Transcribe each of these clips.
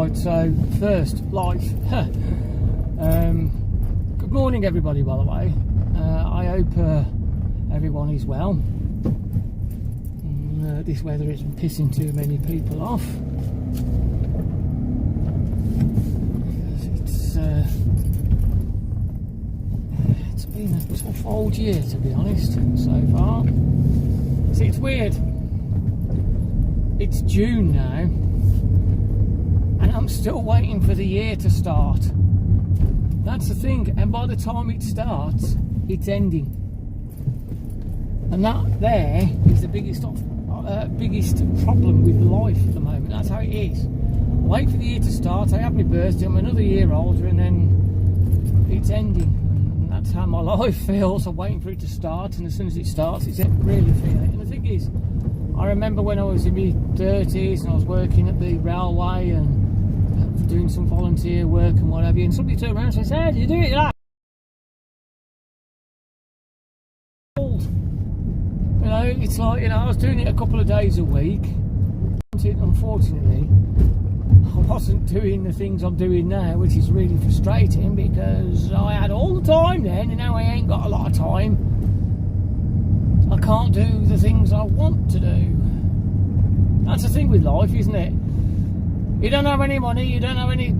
Right, so first, life. Good morning, everybody, by the way. I hope everyone is well. This weather isn't pissing too many people off. It's been a tough old year, to be honest, so far. See, it's weird. It's June now, and I'm still waiting for the year to start. That's the thing, and by the time it starts, it's ending. And that there is the biggest problem with life at the moment. That's how it is. I wait for the year to start, I have my birthday, I'm another year older, and then it's ending. And that's how my life feels. I'm waiting for it to start, and as soon as it starts, it's really feeling it. And the thing is, I remember when I was in my 30s and I was working at the railway and doing some volunteer work and whatever, and somebody turned around and said, "How do you do it like that?" You know, it's like, you know, I was doing it a couple of days a week. Unfortunately, I wasn't doing the things I'm doing now, which is really frustrating because I had all the time then, and now I ain't got a lot of time. I can't do the things I want to do. That's the thing with life, isn't it? You don't have any money, you don't have any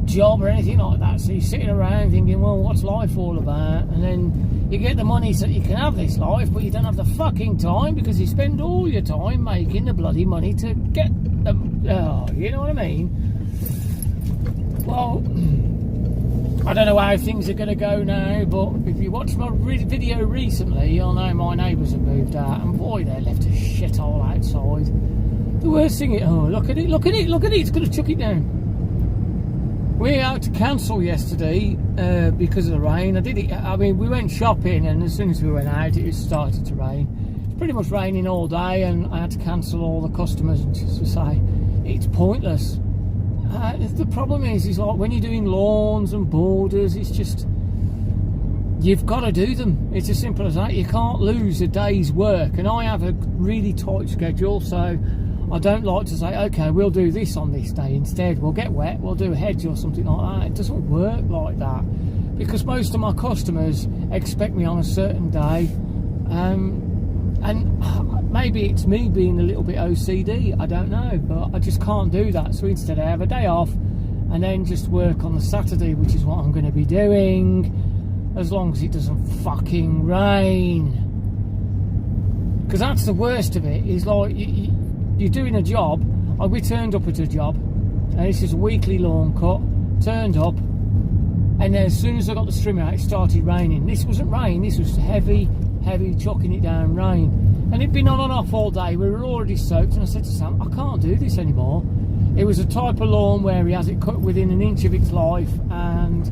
job or anything like that, so you're sitting around thinking, well, what's life all about? And then you get the money so you can have this life, but you don't have the fucking time because you spend all your time making the bloody money to get them. Oh, you know what I mean? Well, I don't know how things are going to go now, but if you watched my video recently, you'll know my neighbours have moved out, and boy, they left a shithole outside. The worst thing is, oh, look at it, look at it, look at it, it's going to chuck it down. We had to cancel yesterday because of the rain. I mean, we went shopping, and as soon as we went out, it started to rain. It's pretty much raining all day, and I had to cancel all the customers just to say, it's pointless. The problem is like when you're doing lawns and borders, it's just, you've got to do them. It's as simple as that. You can't lose a day's work, and I have a really tight schedule, so I don't like to say, okay, we'll do this on this day instead. We'll get wet, we'll do a hedge or something like that. It doesn't work like that because most of my customers expect me on a certain day, and maybe it's me being a little bit OCD, I don't know, but I just can't do that. So instead I have a day off and then just work on the Saturday, which is what I'm going to be doing, as long as it doesn't fucking rain. Because that's the worst of it, is like you're doing a job. We turned up at a job, and this is a weekly lawn cut, turned up, and then as soon as I got the strimmer out, it started raining. This wasn't rain, this was heavy chucking it down rain, and it'd been on and off all day. We were already soaked, and I said to Sam, I can't do this anymore. It was a type of lawn where he has it cut within an inch of its life, and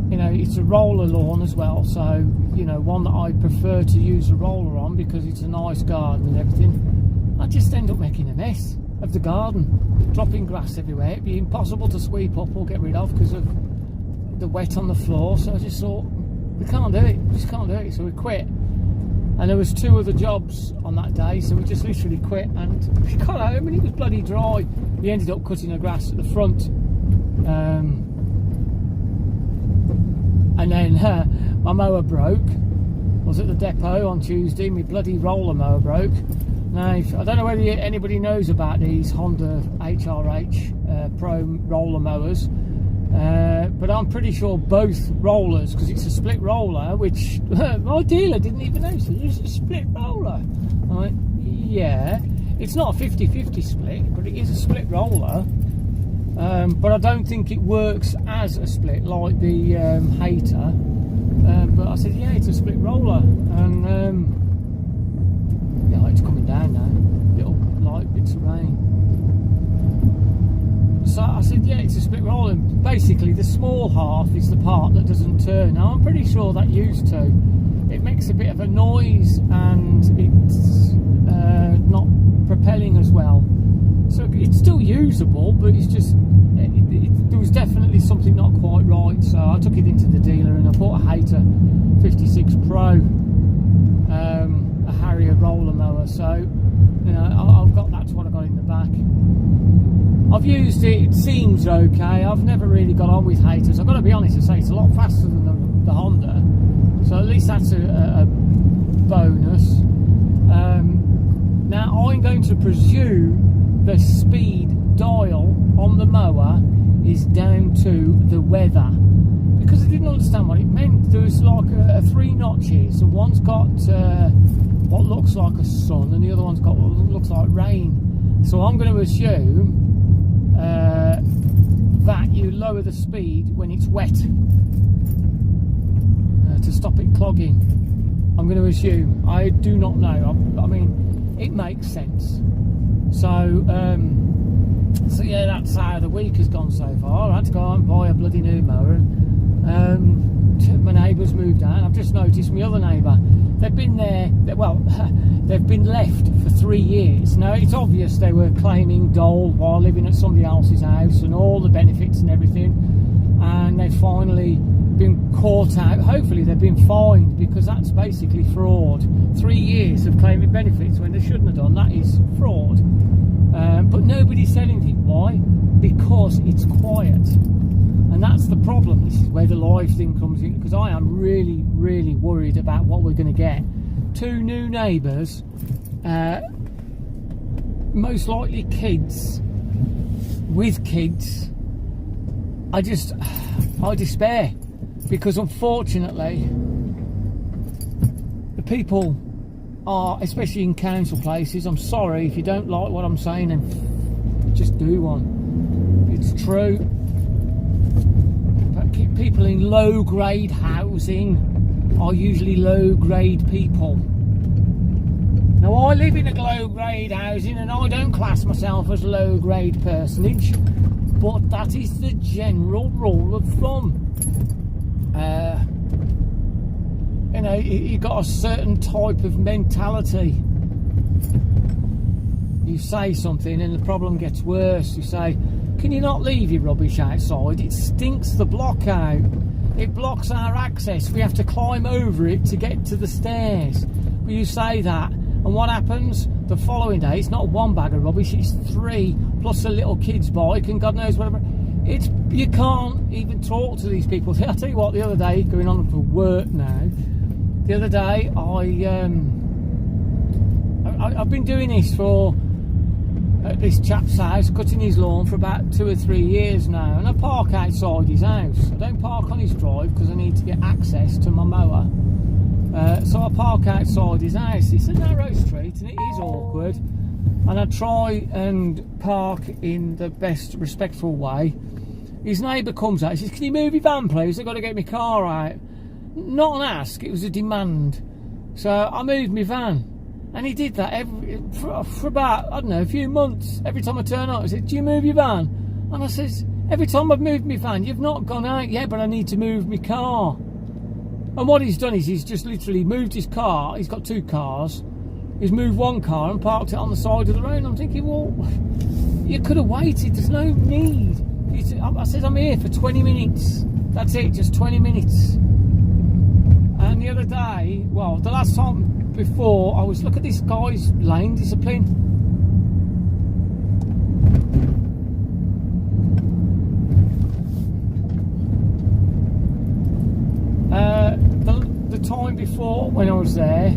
you know, it's a roller lawn as well, so you know, one that I prefer to use a roller on because it's a nice garden and everything. I just end up making a mess of the garden, dropping grass everywhere. It'd be impossible to sweep up or get rid of because of the wet on the floor. So I just thought, we can't do it, we just can't do it, so we quit. And there was 2 other jobs on that day, so we just literally quit, and we got home and it was bloody dry. We ended up cutting the grass at the front, and then my mower broke. I was at the depot on Tuesday, my bloody roller mower broke. Now, I don't know whether anybody knows about these Honda HRH Pro roller mowers, but I'm pretty sure both rollers, because it's a split roller, which my dealer didn't even know, so it's a split roller. I'm like, yeah, it's not a 50-50 split, but it is a split roller. But I don't think it works as a split like the Hater. But I said, yeah, it's a split roller, and yeah, it's coming down now, little light bits of rain. So I said, yeah, it's a split roller. And basically, the small half is the part that doesn't turn. Now, I'm pretty sure that used to. It makes a bit of a noise, and it's not propelling as well. So it's still usable, but it's just, there was definitely something not quite right. So I took it into the dealer and I bought a Hater 56 Pro, a Harrier roller mower. So, you know, I've got, that's what I got in the back. I've used it, it seems okay. I've never really got on with haters. I've got to be honest and say it's a lot faster than the Honda, so at least that's a bonus. Now I'm going to presume the speed dial on the mower is down to the weather, because I didn't understand what it meant. There was like a 3 notches, and one's got what looks like a sun, and the other one's got what looks like rain. So I'm going to assume that you lower the speed when it's wet to stop it clogging. I'm going to assume. I do not know. I mean, it makes sense. So yeah, that's how the week has gone so far. I had to go out and buy a bloody new mower, and my neighbour's moved out. I've just noticed my other neighbour, they've been there, well, they've been left for 3 years. Now, it's obvious they were claiming dole while living at somebody else's house and all the benefits and everything, and they've finally been caught out. Hopefully they've been fined, because that's basically fraud. 3 years of claiming benefits when they shouldn't have done. That is fraud. But nobody said anything. Why? Because it's quiet. And that's the problem. This is where the live thing comes in, because I am really, really worried about what we're going to get. 2 new neighbours, most likely kids, with kids. I despair, because unfortunately the people are, especially in council places, I'm sorry if you don't like what I'm saying, and just do one. It's true. But people in low grade housing are usually low grade people. Now, I live in a low grade housing, and I don't class myself as a low grade personage, but that is the general rule of thumb. You know, you've got a certain type of mentality. You say something and the problem gets worse. You say, can you not leave your rubbish outside? It stinks the block out. It blocks our access. We have to climb over it to get to the stairs. But you say that, and what happens? The following day, it's not 1 bag of rubbish, it's 3, plus a little kid's bike and God knows whatever. You can't even talk to these people. I'll tell you what, the other day, going on for work now, the other day I've been doing this for this chap's house, cutting his lawn for about 2 or 3 years now, and I park outside his house. I don't park on his drive because I need to get access to my mower, so I park outside his house. It's a narrow street and it is awkward, and I try and park in the best respectful way. His neighbour comes out, he says, can you move your van please, I've got to get my car out. Not an ask, it was a demand. So I moved my van, and he did that for about, I don't know, a few months. Every time I turn up, he said, do you move your van? And I says, every time I've moved my van, you've not gone out yet, but I need to move my car. And what he's done is he's just literally moved his car. He's got 2 cars. He's moved 1 car and parked it on the side of the road. I'm thinking, well, you could have waited, there's no need. I said, I'm here for 20 minutes. That's it, just 20 minutes. And the other day, well, the last time before, I was, look at this guy's lane discipline. The time before, when I was there,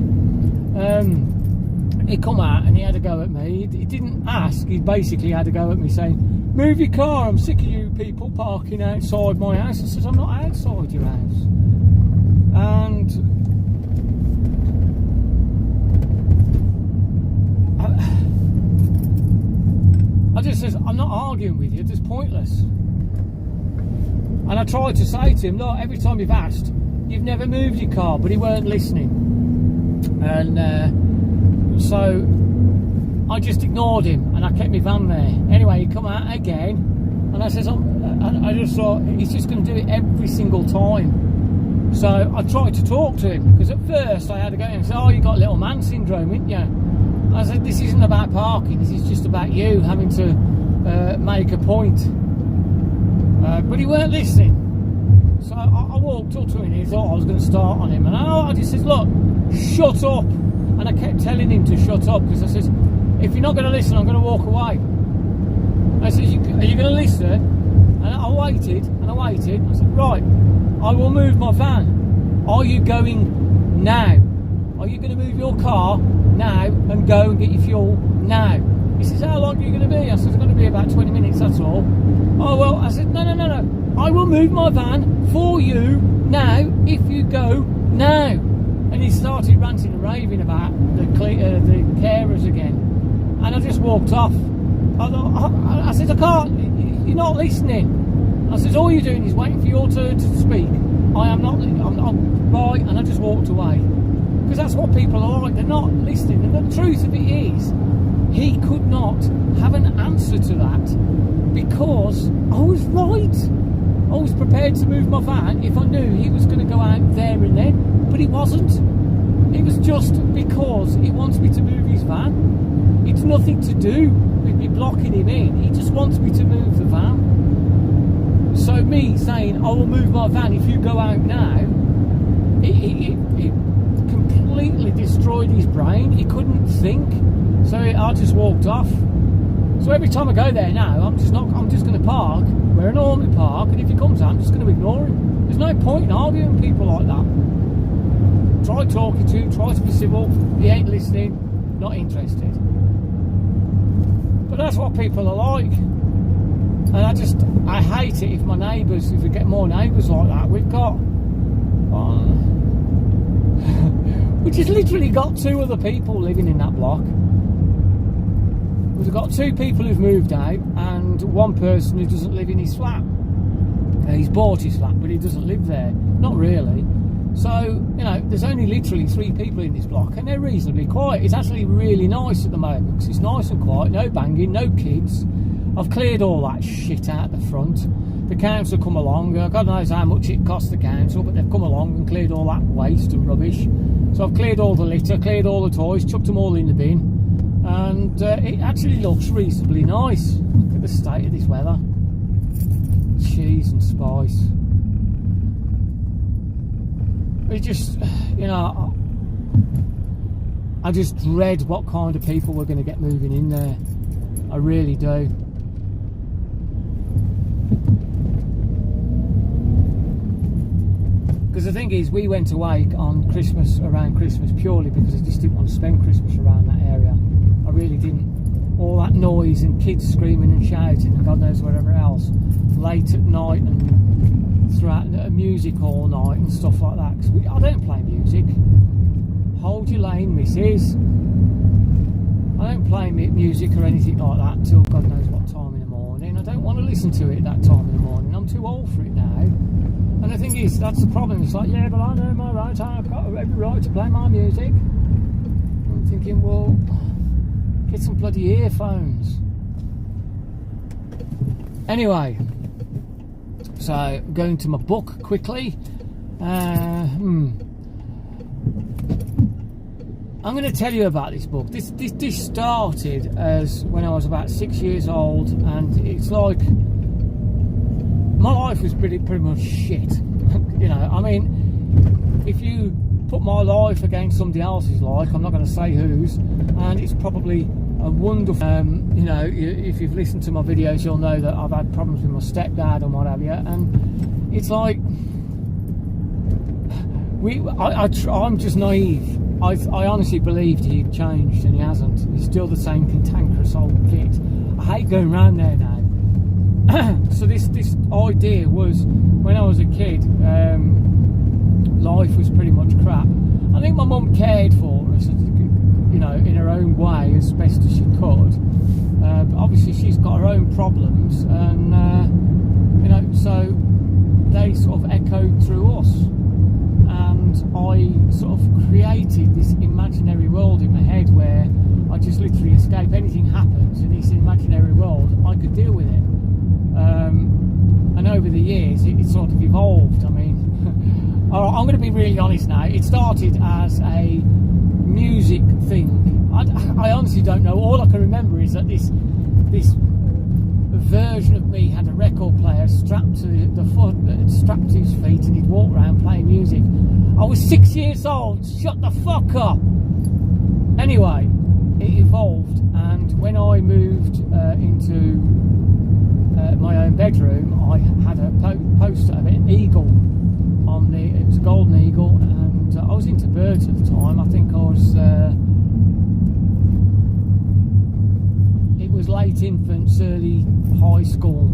he come out and he had a go at me. He didn't ask, he basically had a go at me saying, move your car, I'm sick of you people parking outside my house. I says, I'm not outside your house. And I just says, I'm not arguing with you, it's pointless. And I tried to say to him, look, every time you've asked, you've never moved your car, but he weren't listening. And so I just ignored him and I kept my van there. Anyway, he come out again, and I says, I just thought, he's just going to do it every single time. So I tried to talk to him, because at first I had to go and say, oh, you got little man syndrome, ain't you? I said, this isn't about parking, this is just about you having to make a point. But he weren't listening. So I walked up to him, and he thought I was going to start on him, and I just said, look, shut up. And I kept telling him to shut up, because I said, if you're not going to listen, I'm going to walk away. I said, are you going to listen? And I waited and I waited. I said, right, I will move my van. Are you going now? Are you going to move your car now and go and get your fuel now? He says, how long are you going to be? I said, it's going to be about 20 minutes, that's all. Oh, well, I said, no. I will move my van for you now if you go now. And he started ranting and raving about the carers again. And I just walked off. I said, I can't, you're not listening. I said, all you're doing is waiting for your turn to speak. I'm not right, and I just walked away. Because that's what people are like, they're not listening. And the truth of it is, he could not have an answer to that because I was right. I was prepared to move my van if I knew he was going to go out there and then, but he wasn't. It was just because he wants me to move his van. It's nothing to do with me blocking him in. He just wants me to move the van. So me saying, I will move my van if you go out now, it completely destroyed his brain. He couldn't think. So I just walked off. So every time I go there now, I'm just going to park where I normally park, and if he comes out, I'm just going to ignore him. There's no point in arguing with people like that. Try talking to him, try to be civil. He ain't listening, not interested. But that's what people are like. And I hate it if we get more neighbours like that. We've just literally got 2 other people living in that block. We've got 2 people who've moved out and 1 person who doesn't live in his flat. He's bought his flat, but he doesn't live there. Not really. So, there's only literally 3 people in this block, and they're reasonably quiet. It's actually really nice at the moment because it's nice and quiet, no banging, no kids. I've cleared all that shit out the front. The council come along, God knows how much it cost the council, but they've come along and cleared all that waste and rubbish. So I've cleared all the litter, cleared all the toys, chucked them all in the bin. And it actually looks reasonably nice. Look at the state of this weather. Cheese and spice. It just, I just dread what kind of people we're going to get moving in there. I really do. Because the thing is, we went away on Christmas, around Christmas, purely because I just didn't want to spend Christmas around that area. I really didn't. All that noise and kids screaming and shouting and God knows whatever else, late at night and throughout music all night and stuff like that. Because I don't play music. Hold your lane, missus. I don't play music or anything like that till God knows what time in the morning. I don't want to listen to it that time in the morning. I'm too old for it now. And the thing is, that's the problem. It's like, yeah, but I know my right. I've got every right to play my music. I'm thinking, well, get some bloody earphones. Anyway, so going to my book quickly. I'm going to tell you about this book. This started as when I was about 6 years old, and it's like my life was pretty much shit. I mean, if you put my life against somebody else's life, I'm not going to say whose, and it's probably a wonderful. If you've listened to my videos, you'll know that I've had problems with my stepdad and what have you, and it's like I'm just naive. I honestly believed he'd changed, and he hasn't. He's still the same cantankerous old git. I hate going around there now. So this idea was, when I was a kid, life was pretty much crap. I think my mum cared for us, in her own way as best as she could. But obviously she's got her own problems, and so they sort of echoed through us. And I sort of created this imaginary world in my head where I just literally escape. Anything happens in this imaginary world, I could deal with it. And over the years, it sort of evolved. I mean, I'm going to be really honest now. It started as a music thing. I honestly don't know. All I can remember is that this version of me had a record player strapped to his feet, and he'd walk around playing music. I was 6 years old. Shut the fuck up. Anyway, it evolved, and when I moved into my own bedroom, I had a poster of an eagle on it was a golden eagle, and I was into birds at the time. I think I was it was late infants, early high school,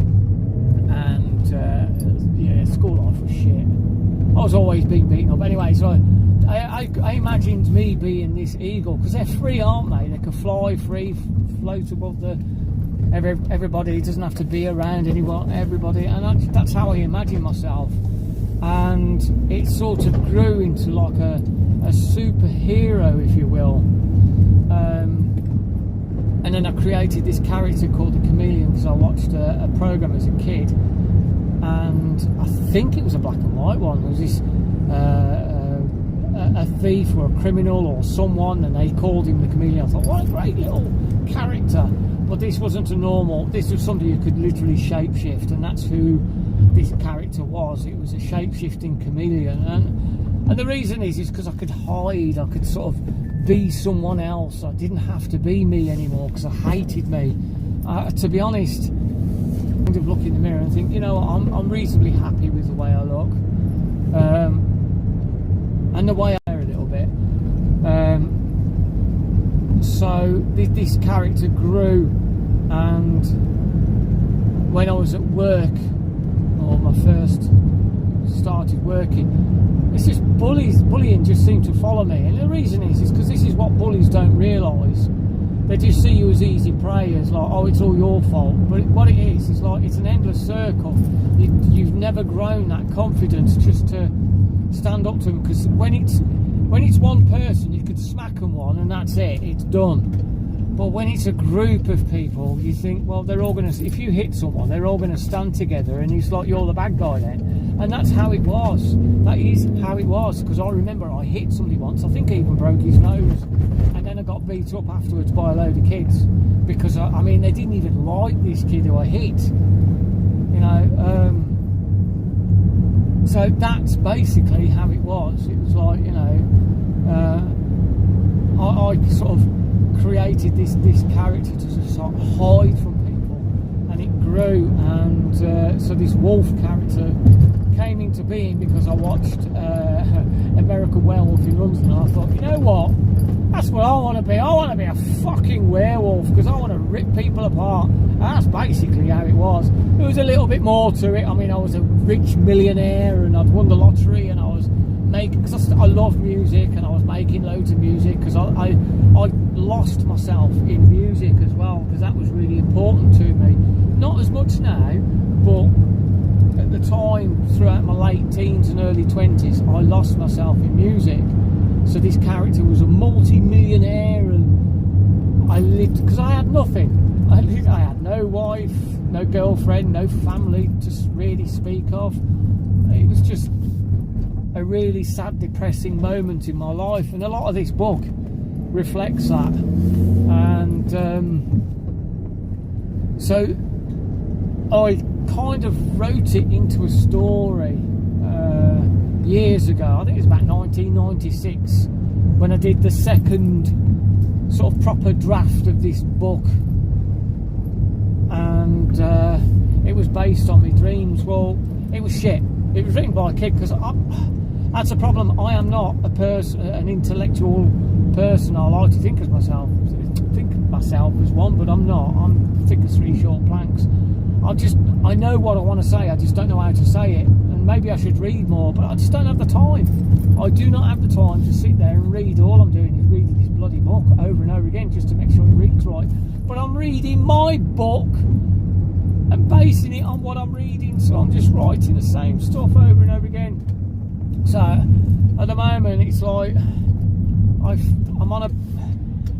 and yeah, school life was shit. I was always being beaten up. Anyway, so I imagined me being this eagle, because they're free, aren't they? They can fly free, float above the everybody. Doesn't have to be around anyone, everybody, and that's how I imagined myself. And it sort of grew into like a superhero, if you will. And then I created this character called the Chameleon, because I watched a program as a kid, and I think it was a black and white one. There was this a thief or a criminal or someone, and they called him the Chameleon. I thought, what a great little character. But this wasn't a normal, this was somebody who could literally shapeshift, and that's who this character was. It was a shape-shifting chameleon, and the reason is because I could hide, I could sort of be someone else. I didn't have to be me anymore, because I hated me. To be honest, I kind of look in the mirror and think, you know, I'm reasonably happy with the way I look, and the way I wear a little bit. So this character grew, and when I was at work, or my first started working, it's just bullying just seemed to follow me. And the reason is because this is what bullies don't realise. They just see you as easy prey, as like, oh, it's all your fault. But what it is like, it's an endless circle. You've never grown that confidence just to stand up to them, because when it's one person, you could smack them one and that's it, it's done. But when it's a group of people, you think, well, they're all going to, if you hit someone, they're all going to stand together, and it's like you're the bad guy then. And that's how it was. That is how it was, because I remember I hit somebody once. I think I even broke his nose, and then I got beat up afterwards by a load of kids, because I mean, they didn't even like this kid who I hit, you know. So that's basically how it was. It was like, you know, I sort of created this character to sort of hide from people, and it grew, and so this wolf character came into being because I watched American Werewolf in London, and I thought, you know what, that's what I want to be. I want to be a fucking werewolf, because I want to rip people apart. And that's basically how it was. There was a little bit more to it. I mean, I was a rich millionaire, and I'd won the lottery, and I was making, because I love music, and I was making loads of music, because I lost myself in music as well, because that was really important to me. Not as much now, but at the time, throughout my late teens and early 20s, I lost myself in music. So this character was a multi-millionaire, and I lived, because I had nothing. I had no wife, no girlfriend, no family to really speak of. It was just a really sad, depressing moment in my life, and a lot of this book reflects that. And so I kind of wrote it into a story years ago. I think it was about 1996 when I did the second sort of proper draft of this book, and it was based on my dreams. Well, it was shit. It was written by a kid, because that's a problem. I am not an intellectual person. I like to think of myself as one, but I'm not. I'm thick as three short planks. I know what I want to say, I just don't know how to say it. And maybe I should read more, but I just don't have the time. I do not have the time to sit there and read. All I'm doing is reading this bloody book over and over again, just to make sure it reads right. But I'm reading my book and basing it on what I'm reading, so I'm just writing the same stuff over and over again. So at the moment, it's like I'm on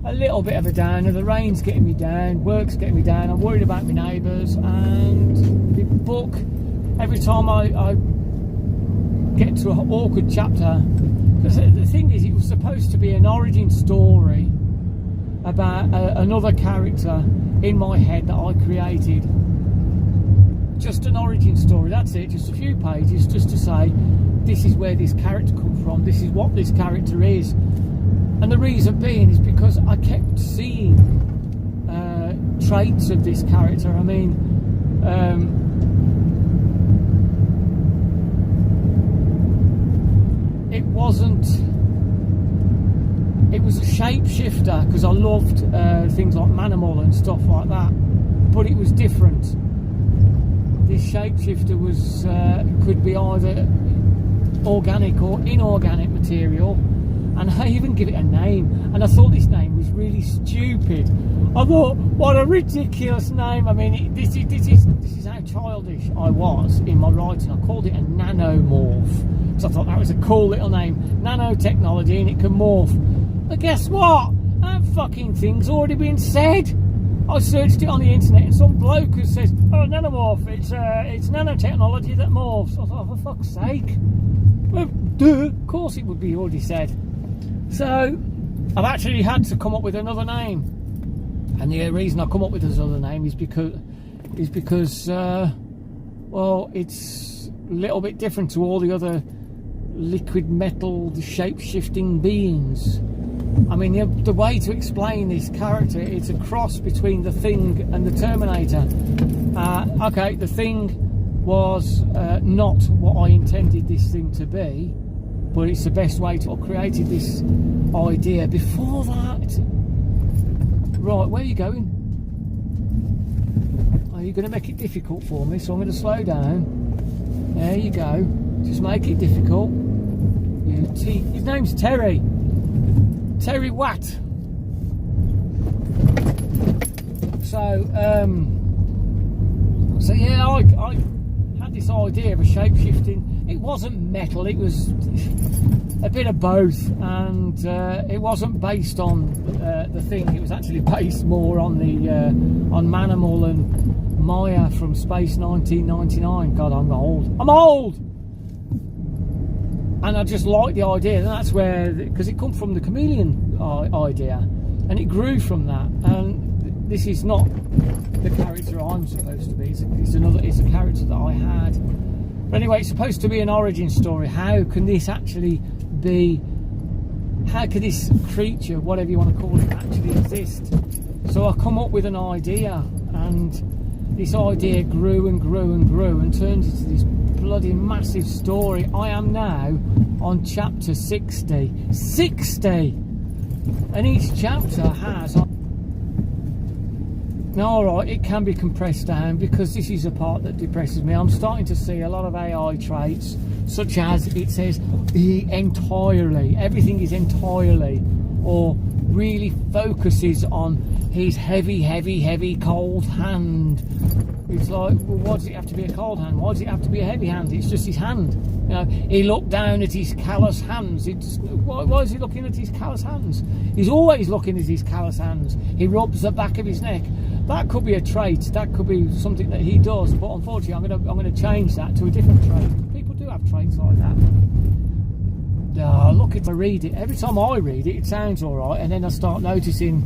a little bit of a downer. The rain's getting me down, work's getting me down. I'm worried about my neighbours, and the book, every time I get to an awkward chapter, because the thing is, it was supposed to be an origin story about another character in my head that I created. Just an origin story, that's it, just a few pages, just to say, this is where this character comes from, this is what this character is. And the reason being is because I kept seeing traits of this character. I mean, it wasn't. It was a shapeshifter because I loved things like Manimal and stuff like that, but it was different. This shapeshifter was could be either organic or inorganic material, and I even give it a name, and I thought this name was really stupid. I thought, what a ridiculous name. I mean, this is how childish I was in my writing. I called it a nanomorph because I thought that was a cool little name. Nanotechnology, and it can morph. But guess what? That fucking thing's already been said. I searched it on the internet, and some bloke who says, "Oh, nanomorph, it's nanotechnology that morphs." I thought, oh, for fuck's sake. Well, duh, of course it would be already said. So I've actually had to come up with another name, and the reason I come up with this other name is because well, it's a little bit different to all the other liquid metal shape-shifting beings. I mean, the way to explain this character, it's a cross between the Thing and the Terminator. Okay, the Thing was not what I intended this thing to be, but it's the best way to. I created this idea. Before that, right, where are you going? Are you going to make it difficult for me? So I'm going to slow down. There you go. Just make it difficult. His name's Terry. Terry Watt. So yeah, I had this idea of a shape-shifting. It wasn't metal, it was a bit of both, and it wasn't based on the Thing. It was actually based more on the on Manimal and Maya from Space 1999. God, I'm old. And I just liked the idea, and that's where, because it come from the chameleon idea, and it grew from that. And this is not the character I'm supposed to be. It's a character that I had. But anyway, it's supposed to be an origin story. How can this actually be? How can this creature, whatever you want to call it, actually exist? So I come up with an idea, and this idea grew and grew and grew, and turned into this bloody massive story. I am now on chapter 60, and each chapter has, alright, it can be compressed down, because this is a part that depresses me. I'm starting to see a lot of AI traits, such as it says entirely, everything is entirely, or really focuses on his heavy cold hand. It's like, well, why does it have to be a cold hand? Why does it have to be a heavy hand? It's just his hand. You know, he looked down at his callous hands. Why is he looking at his callous hands? He's always looking at his callous hands. He rubs the back of his neck. That could be a trait. That could be something that he does. But unfortunately, I'm going to change that to a different trait. People do have traits like that. Look, if I read it, every time I read it, it sounds all right, and then I start noticing.